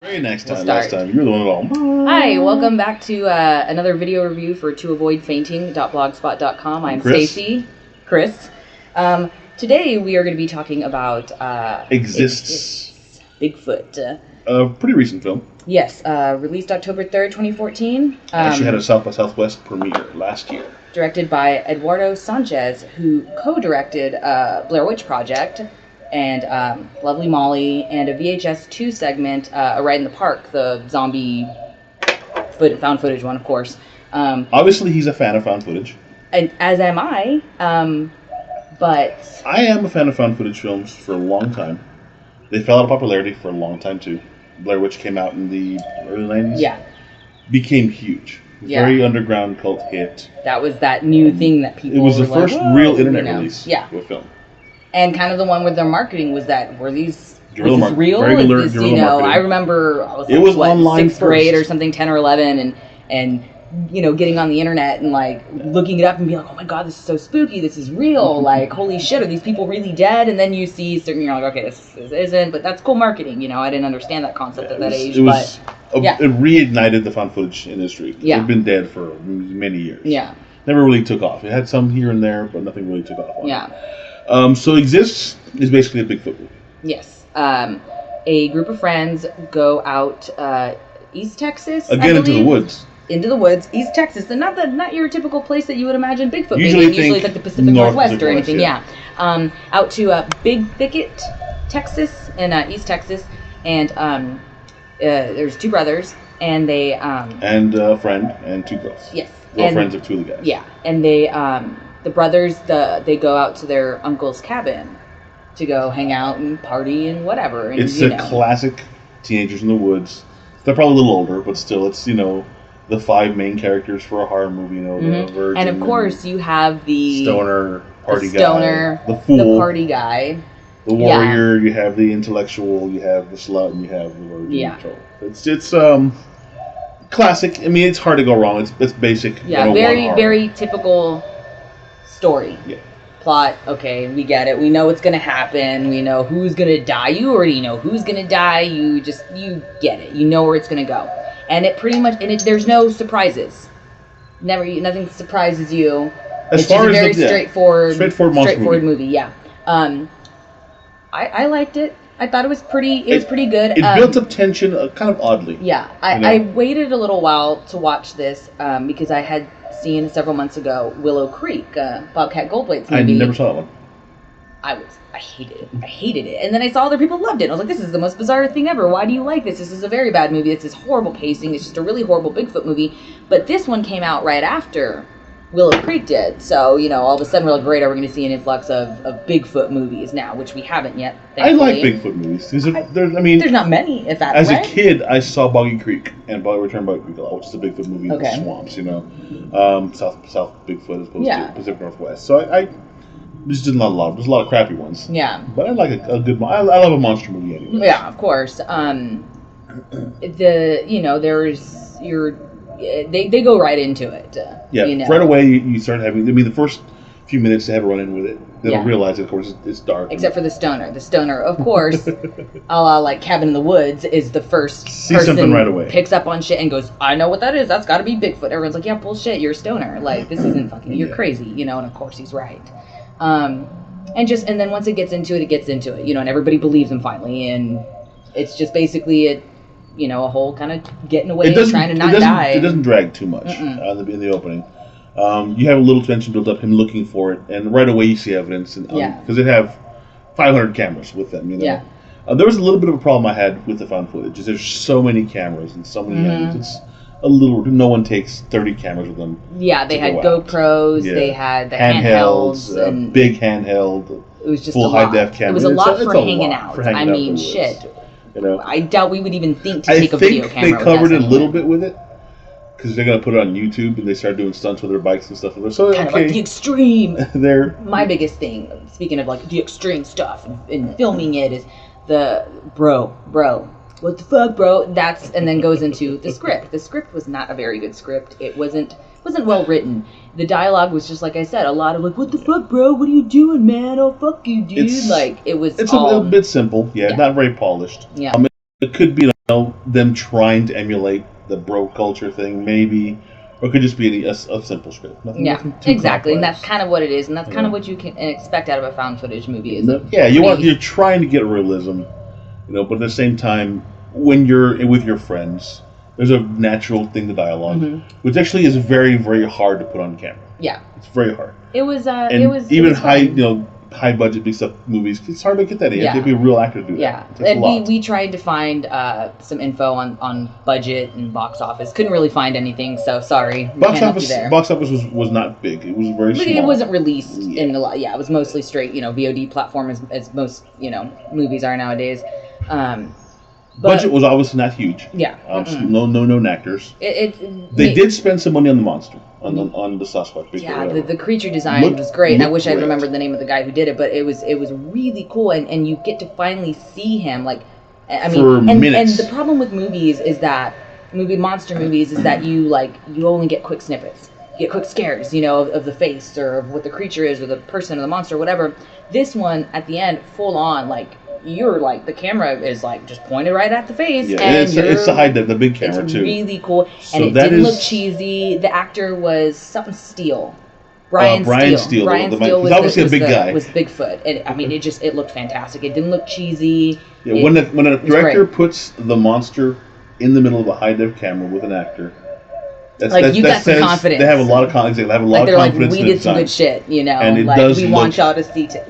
Very next time. We'll start. Last time. You're the one that all. Hi, welcome back to another video review for toavoidfainting.blogspot.com. I'm Stacy. Chris. Today we are going to be talking about Exists. Bigfoot. A pretty recent film. Yes, released October 3rd, 2014. Actually had a South by Southwest premiere last year. Directed by Eduardo Sanchez, who co-directed Blair Witch Project and Lovely Molly and a VHS 2 segment, A Ride in the Park, the zombie found footage one, of course. Obviously, he's a fan of found footage. And as am I, but... I am a fan of found footage films for a long time. They fell out of popularity for a long time, too. Blair Witch came out in the early 90s. Yeah. Became huge. Yeah. Very underground cult hit. That was that new thing that people It was the were first like, real internet release of a film. And kind of the one with their marketing was that, were these real? Regular Is this, guerrilla marketing. I remember I was, it was online 6th grade first. or something, 10 or 11, and getting on the internet and like looking it up and being like, oh my god, this is so spooky, this is real, like holy shit, are these people really dead? And then you see certain, you're like, okay, this isn't, but that's cool marketing, I didn't understand that concept at that age. It reignited the found footage industry. Yeah. It's been dead for many years. Yeah. Never really took off. It had some here and there, but nothing really took off on it. Yeah. So Exists is basically a Bigfoot movie. Yes. A group of friends go out East Texas. Again, into the woods. Into the woods, East Texas, and not your typical place that you would imagine Bigfoot being. Usually it's like the Pacific Northwest or anything. Yeah. Out to Big Thicket, Texas, in East Texas, and there's two brothers, and they and a friend and two girls. Yes. Girlfriends of two of the guys. Yeah, and they the brothers they go out to their uncle's cabin to go hang out and party and whatever. And, it's a classic teenagers in the woods. They're probably a little older, but still, it's the five main characters for a horror movie. The virgin, and of course you have the stoner party guy, the fool, the party guy, the warrior. You have the intellectual, you have the slut, and you have the virgin. Yeah. It's classic. I mean, it's hard to go wrong. It's basic. Yeah, very typical story. Yeah. Plot, okay, we get it. We know what's going to happen. We know who's going to die. You already know who's going to die. You get it. You know where it's going to go. And it pretty much, there's no surprises. Nothing surprises you. It's just a very straightforward movie. Yeah. I liked it. I thought it was pretty good. It built up tension kind of oddly. Yeah. I waited a little while to watch this because I had seen several months ago Willow Creek, Bobcat Goldthwait's movie. I never saw that one. I hated it. And then I saw other people loved it. And I was like, this is the most bizarre thing ever. Why do you like this? This is a very bad movie. It's this horrible pacing. It's just a really horrible Bigfoot movie. But this one came out right after Willow Creek did. So, all of a sudden we're like, great, are we going to see an influx of Bigfoot movies now, which we haven't yet, thankfully. I like Bigfoot movies. There's not many, if that's As a kid, I saw Boggy Creek and Return Boggy Creek a lot, which is the Bigfoot movie in the swamps, South Bigfoot as opposed to Pacific Northwest. So I just didn't like a lot. There's a lot of crappy ones. Yeah. But I like a good one. I love a monster movie anyway. Yeah, of course. They go right into it. Right away you start having. The first few minutes they have a run in with it. They don't realize that, of course, it's dark. Except for the stoner. The stoner, of course, a la like Cabin in the Woods, is the first person something right away. Picks up on shit and goes, I know what that is. That's got to be Bigfoot. Everyone's like, yeah, bullshit. You're a stoner. Like, this isn't fucking. You're crazy. And of course he's right. And then once it gets into it, and everybody believes him finally, and it's just basically a whole kind of getting away, trying to not die. It doesn't drag too much in the opening. You have a little tension built up, him looking for it, and right away you see evidence. Because they have 500 cameras with them. There was a little bit of a problem I had with the found footage. There's so many cameras and so many angles. It's a little. No one takes 30 cameras with them. Yeah, they had GoPros. Yeah. They had the handhelds, and big handheld. It was just full high def camera. It was a lot for hanging out. Shit. I doubt we would even think to take a video camera. I think they covered it a little bit with it because they're gonna put it on YouTube and they start doing stunts with their bikes and stuff. So kind of like the extreme. My biggest biggest thing, speaking of like the extreme stuff and filming it, is the bro. What the fuck, bro? And then goes into the script. The script was not a very good script. It wasn't well written. The dialogue was just, like I said, a lot of like, what the fuck, bro? What are you doing, man? Oh, fuck you, dude. It's a bit simple. Yeah, not very polished. Yeah. It could be them trying to emulate the bro culture thing, maybe, or it could just be a simple script. Nothing exactly, complex. And that's kind of what it is, and that's kind of what you can expect out of a found footage movie. You're trying to get realism, but at the same time, when you're with your friends, there's a natural thing to dialogue, which actually is very, very hard to put on camera. Yeah, it's very hard. It was. High budget big stuff movies, it's hard to get that in. You have to be a real actor to do that. Yeah, and we tried to find some info on budget and box office. Couldn't really find anything, so sorry. Box office was not big. It was very small. It wasn't released in a lot. Yeah, it was mostly straight, VOD platform as most movies are nowadays. Budget was obviously not huge. Yeah. No known actors. They did spend some money on the monster, on the Sasquatch. Bigfoot, the creature design was great. And I wish I remembered the name of the guy who did it, but it was really cool, and you get to finally see him for minutes. And the problem with movies is that monster movies is that you only get quick snippets. You get quick scares, of the face or of what the creature is or the person or the monster or whatever. This one at the end, full on you're the camera is just pointed right at the face, and it's the big camera too. It's really cool, and it didn't look cheesy. The actor was something Steele. Brian Steele. Brian Steele was obviously a big guy. Was Bigfoot, and it looked fantastic. It didn't look cheesy. Yeah, when a director puts the monster in the middle of a high def camera with an actor. You got some confidence. They have a lot of confidence. They have a lot of confidence. We did some good shit, And it does we want y'all to see this.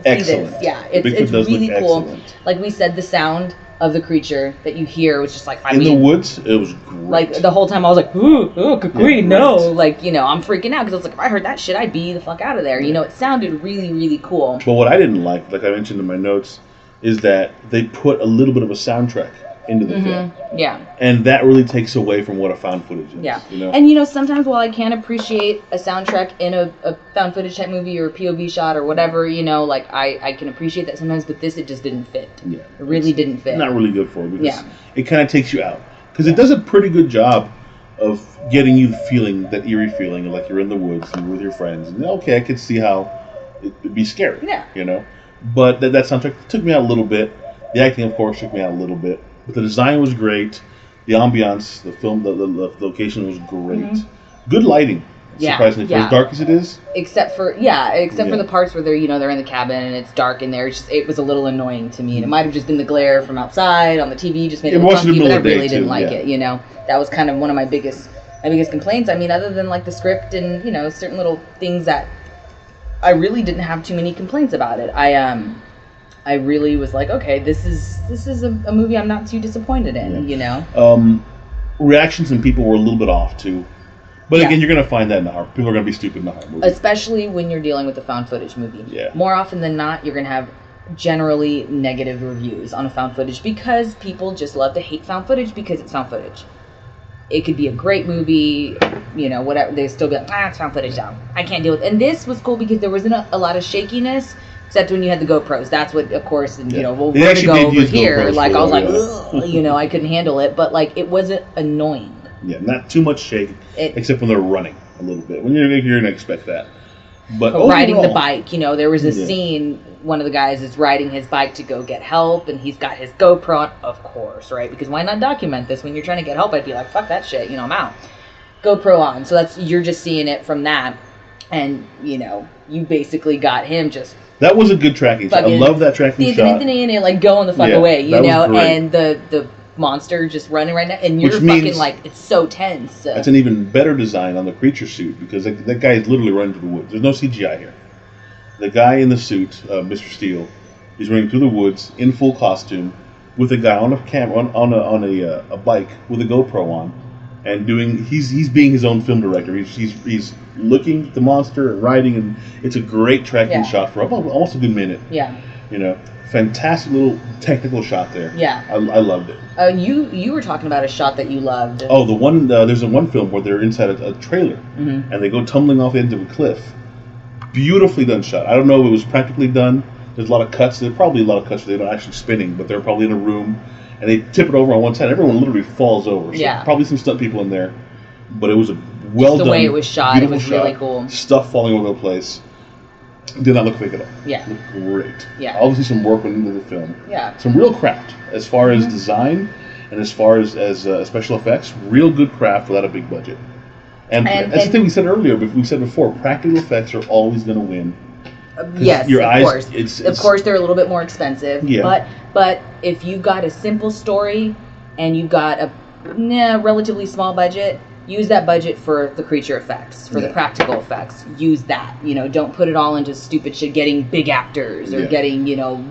Yeah, it's really cool. Excellent. Like we said, the sound of the creature that you hear was just in the woods. It was great. The whole time I was like, ooh, no, I'm freaking out because I was like, if I heard that shit, I'd be the fuck out of there. It sounded really, really cool. But what I didn't like I mentioned in my notes, is that they put a little bit of a soundtrack into the film. Yeah. And that really takes away from what a found footage is. Yeah. And sometimes while I can appreciate a soundtrack in a found footage type movie or a POV shot or whatever, I can appreciate that sometimes, but it just didn't fit. Yeah. It really didn't fit. Not really good for it because it kind of takes you out. Because it does a pretty good job of getting you that eerie feeling like you're in the woods and you're with your friends. And I could see how it'd be scary. Yeah. But that soundtrack took me out a little bit. The acting, of course, took me out a little bit. But the design was great. The ambiance, the film, the location was great. Good lighting, surprisingly, for as dark as it is. Except for the parts where they're in the cabin and it's dark in there. It was a little annoying to me, and it might have just been the glare from outside on the TV, just made it look funky. But I really didn't like it. That was kind of one of my biggest complaints. I mean, other than the script and certain little things that I really didn't have too many complaints about it. I really was like, okay, this is a movie I'm not too disappointed in, Reactions from people were a little bit off too, but again, you're gonna find that in the horror. People are gonna be stupid in the horror movie, especially when you're dealing with a found footage movie. Yeah. More often than not, you're gonna have generally negative reviews on a found footage because people just love to hate found footage because it's found footage. It could be a great movie, whatever. They still be like, it's found footage now. I can't deal with it. And this was cool because there wasn't a lot of shakiness. Except when you had the GoPros. That's what, of course, and, we're going to go over here. I was like, I couldn't handle it. But, it wasn't annoying. Yeah, not too much shake, except when they're running a little bit. When you're going to expect that. But riding the bike, there was a scene, one of the guys is riding his bike to go get help, and he's got his GoPro on, of course, right? Because why not document this? When you're trying to get help, I'd be like, fuck that shit, I'm out. GoPro on. So you're just seeing it from that. And, you basically got him just... That was a good tracking shot. I love that tracking shot. And going the fuck away, and the monster just running right now, and you're fucking it's so tense. That's an even better design on the creature suit because that guy is literally running through the woods. There's no CGI here. The guy in the suit, Mr. Steele, is running through the woods in full costume with a guy on a camera on a bike with a GoPro on, and he's being his own film director. He's looking at the monster and riding, and it's a great tracking shot for almost a good minute. Yeah. Fantastic little technical shot there. Yeah. I loved it. You were talking about a shot that you loved. Oh, the one there's one film where they're inside a trailer and they go tumbling off the edge of a cliff. Beautifully done shot. I don't know if it was practically done. There's a lot of cuts. There's probably a lot of cuts where they're not actually spinning, but they're probably in a room and they tip it over on one side. Everyone literally falls over. So probably some stunt people in there, but it was a well done. The way it was shot, it was really cool. Stuff falling over the place. Did not look fake at all. Yeah. It looked great. Yeah. Obviously some work went into the film. Yeah. Some real craft as far as design And as far as special effects, real good craft without a big budget. And that's the thing we said earlier, but we said before, practical effects are always going to win. Yes, of course. Of course, they're a little bit more expensive. Yeah. But if you've got a simple story and you've got a relatively small budget, use that budget for the creature effects, for the practical effects. Use that. Don't put it all into stupid shit, getting big actors or getting,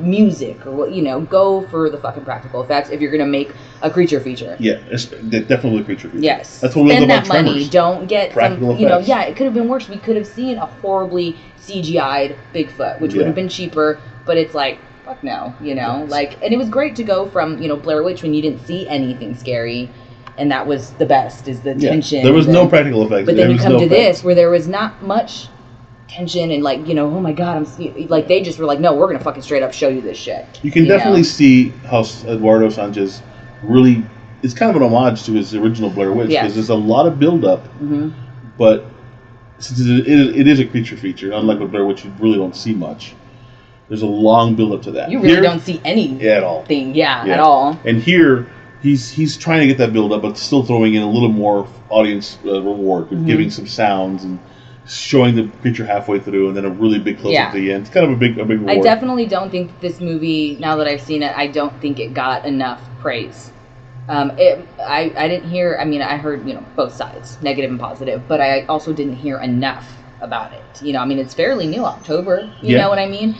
music or what, go for the fucking practical effects if you're going to make a creature feature. Yeah, definitely a creature feature. Yes. That's what we love about Spend that money. Tremors. Don't get practical effects. It could have been worse. We could have seen a horribly CGI'd Bigfoot, which would have been cheaper, but it's like, fuck no, and it was great to go from, Blair Witch when you didn't see anything scary. And that was the best, is the tension. There was no practical effects. But then you come to this, where there was not much tension and, oh my God, they just were like, no, we're going to fucking straight up show you this shit. You can definitely see how Eduardo Sanchez really, it's kind of an homage to his original Blair Witch, because there's a lot of build-up, but since it is a creature feature, unlike with Blair Witch, you really don't see much. There's a long build-up to that. You really don't see anything. At all. At all. And here, he's trying to get that build up, but still throwing in a little more audience reward with giving some sounds and showing the creature halfway through, and then a really big close at the end. It's kind of a big reward. I definitely don't think this movie, now that I've seen it, I don't think it got enough praise. I didn't hear. I mean, I heard both sides, negative and positive, but I also didn't hear enough about it. It's fairly new, October. You know what I mean?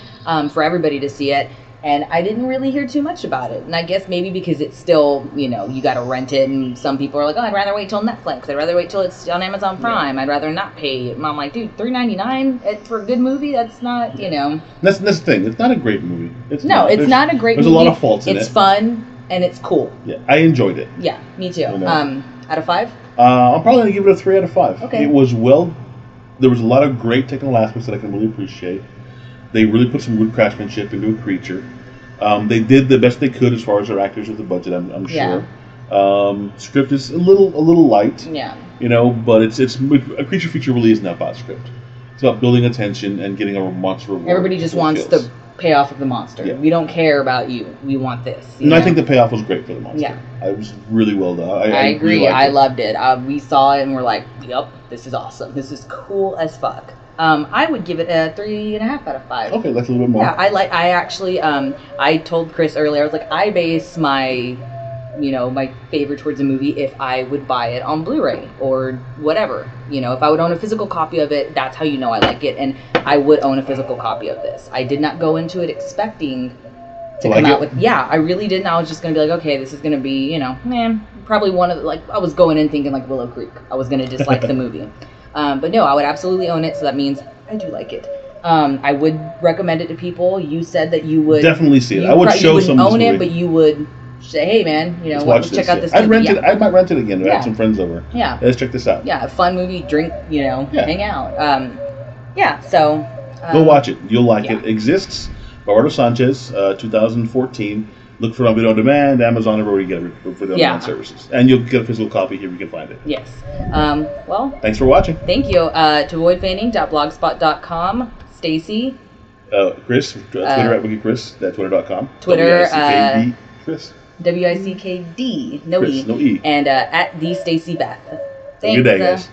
For everybody to see it. And I didn't really hear too much about it. And I guess maybe because it's still, you got to rent it. And some people are like, oh, I'd rather wait till Netflix. I'd rather wait till it's on Amazon Prime. I'd rather not pay. And I'm like, dude, $3.99 for a good movie? That's not, That's the thing. It's not a great movie. It's not a great movie. There's a lot of faults in it. It's fun and it's cool. Yeah, I enjoyed it. Yeah, me too. Out of 5? I'm probably going to give it a 3 out of 5. Okay. It was there was a lot of great technical aspects that I can really appreciate. They really put some good craftsmanship into a creature. They did the best they could as far as their actors with the budget, I'm sure. Script is a little light. Yeah. But it's a creature feature really isn't about script. It's about building attention and getting a monster reward. Everybody just wants the payoff of the monster. Yeah. We don't care about you. We want this. And I think the payoff was great for the monster. Yeah. It was really well done. I agree. Really I loved it. We saw it and we're like, yep, this is awesome. This is cool as fuck. I would give it a 3.5 out of 5. Okay, that's a little bit more. Yeah, I actually, I told Chris earlier, I was like, I base my favorite towards a movie if I would buy it on Blu-ray or whatever. If I would own a physical copy of it, that's how I like it. And I would own a physical copy of this. I did not go into it expecting to come out with, I really didn't. I was just going to be like, okay, this is going to be, probably one of the, I was going in thinking like Willow Creek. I was going to dislike the movie. But no, I would absolutely own it, so that means I do like it. I would recommend it to people. You said that you would definitely see it. I would show some. You wouldn't own it, but you would say, "Hey, man, check out this." I'd rent it. I might rent it again. I have some friends over. Yeah, let's check this out. Yeah, a fun movie, drink, hang out. So go watch it. You'll like it. Exists. Eduardo Sanchez, 2014. Look for it on video on demand, Amazon, everywhere you get it for the online services. And you'll get a physical copy here if you can find it. Yes. Well. Thanks for watching. Thank you. To avoidfainting.blogspot.com. Stacy. Chris. Twitter at WickedChris. Twitter.com. Twitter. WICKD. Chris. WICKD. No Chris, E. No E. And at the Stacy Beth. Thanks. Good day, guys.